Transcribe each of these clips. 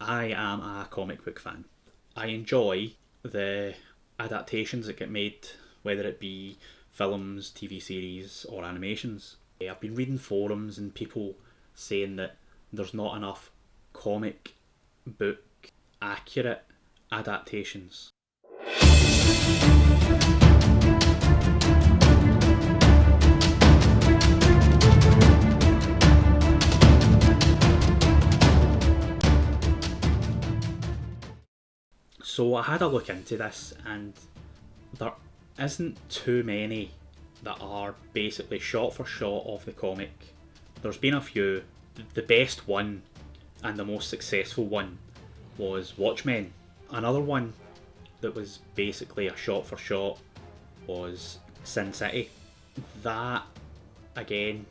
I am a comic book fan. I enjoy the adaptations that get made, whether it be films, TV series, or animations. I've been reading forums and people saying that there's not enough comic book accurate adaptations. So I had a look into this, and there isn't too many that are basically shot for shot of the comic. There's been a few. The best one and the most successful one was Watchmen. Another one that was basically a shot for shot was Sin City. That again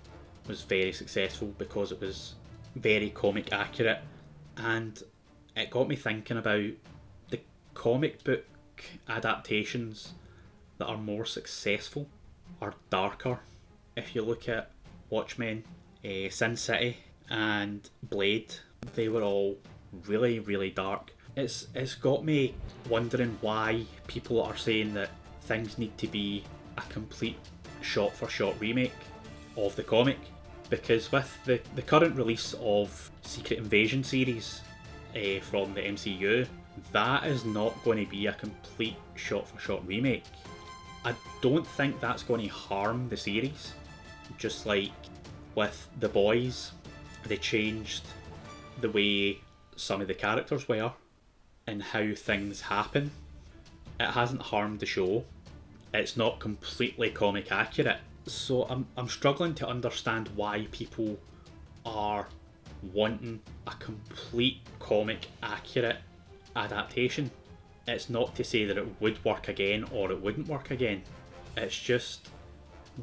was very successful because it was very comic accurate, and it got me thinking about the comic book adaptations that are more successful are darker. If you look at Watchmen, Sin City, and Blade, they were all really, really dark. It's got me wondering why people are saying that things need to be a complete shot for shot remake of the comic. Because with the current release of Secret Invasion series from the MCU, that is not going to be a complete shot for shot remake. I don't think that's going to harm the series. Just like with The Boys, they changed the way some of the characters were and how things happen. It hasn't harmed the show. It's not completely comic accurate. So I'm struggling to understand why people are wanting a complete comic accurate adaptation. It's not to say that it would work again or it wouldn't work again. It's just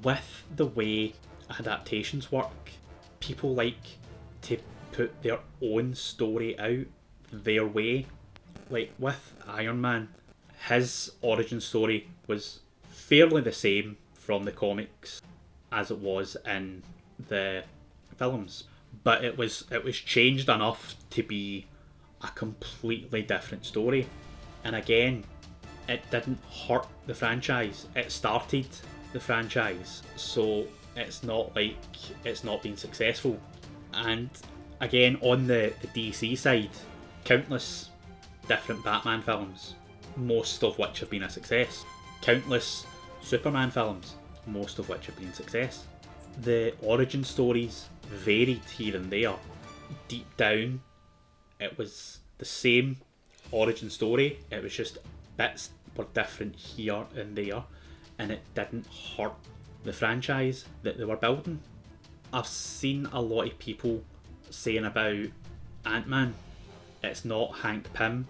with the way adaptations work, people like to put their own story out their way. Like with Iron Man, his origin story was fairly the same from the comics as it was in the films, but it was changed enough to be a completely different story. And again, it didn't hurt the franchise. It started the franchise, so it's not like it's not been successful. And again, on the DC side, countless different Batman films, most of which have been a success. Countless Superman films, most of which have been a success. The origin stories varied here and there. Deep down, it was the same origin story, it was just bits were different here and there, and it didn't hurt the franchise that they were building. I've seen a lot of people saying about Ant-Man, it's not Hank Pym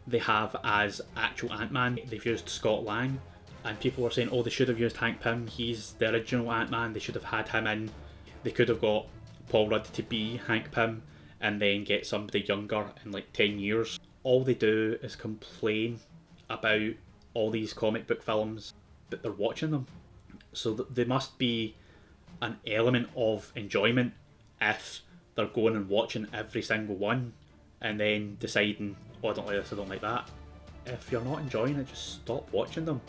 they have as actual Ant-Man. They've used Scott Lang, and people were saying, oh, they should have used Hank Pym. He's the original Ant-Man. They should have had him in. They could have got Paul Rudd to be Hank Pym and then get somebody younger in like 10 years. All they do is complain about all these comic book films, but they're watching them. So there must be an element of enjoyment if they're going and watching every single one and then deciding, oh, I don't like this, I don't like that. If you're not enjoying it, just stop watching them.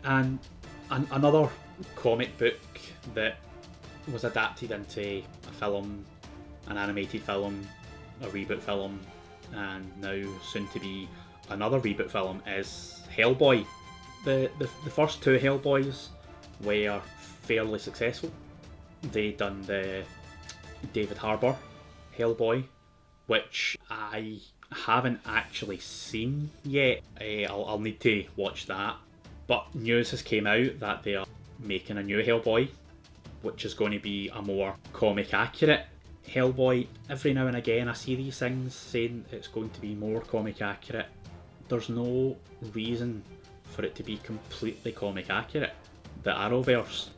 And another comic book that was adapted into a film, an animated film, a reboot film, and now soon to be another reboot film is Hellboy. The first two Hellboys were fairly successful. They done the David Harbour Hellboy, which I haven't actually seen yet. I'll need to watch that. But news has came out that they are making a new Hellboy, which is going to be a more comic accurate Hellboy. Every now and again I see these things saying it's going to be more comic accurate. There's no reason for it to be completely comic accurate. The Arrowverse,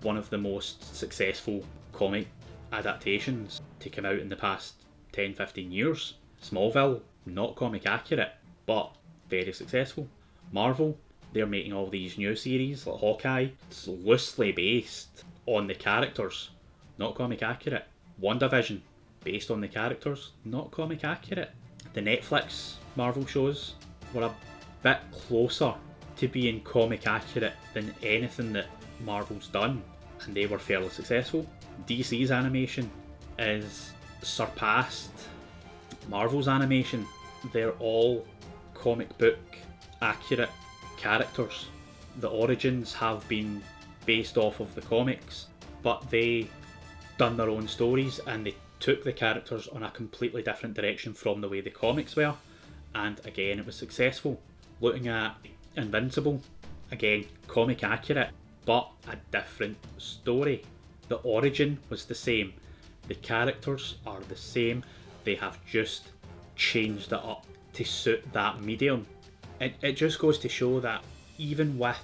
one of the most successful comic adaptations to come out in the past 10-15 years. Smallville, not comic accurate, but very successful. Marvel, they're making all these new series like Hawkeye. It's loosely based on the characters, not comic accurate. WandaVision, based on the characters, not comic accurate. The Netflix Marvel shows were a bit closer to being comic accurate than anything that Marvel's done, and they were fairly successful. DC's animation is surpassed Marvel's animation. They're all comic book accurate characters. The origins have been based off of the comics, but they done their own stories and they took the characters on a completely different direction from the way the comics were, and again it was successful. Looking at Invincible, again comic accurate but a different story. The origin was the same, the characters are the same, they have just changed it up to suit that medium. It just goes to show that even with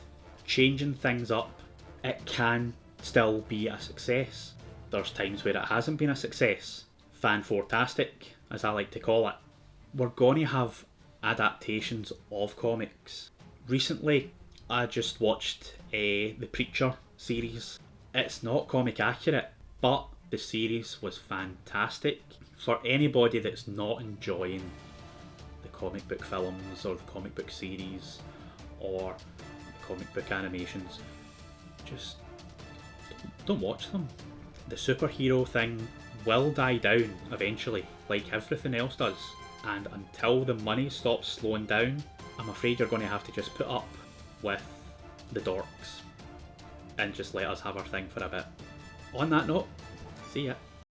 changing things up, it can still be a success. There's times where it hasn't been a success. Fan-fortastic, as I like to call it. We're going to have adaptations of comics. Recently, I just watched the Preacher series. It's not comic accurate, but the series was fantastic. For anybody that's not enjoying the comic book films or the comic book series or the comic book animations, just don't watch them. The superhero thing will die down eventually, like everything else does, and until the money stops slowing down, I'm afraid you're going to have to just put up with the dorks and just let us have our thing for a bit. On that note, see ya.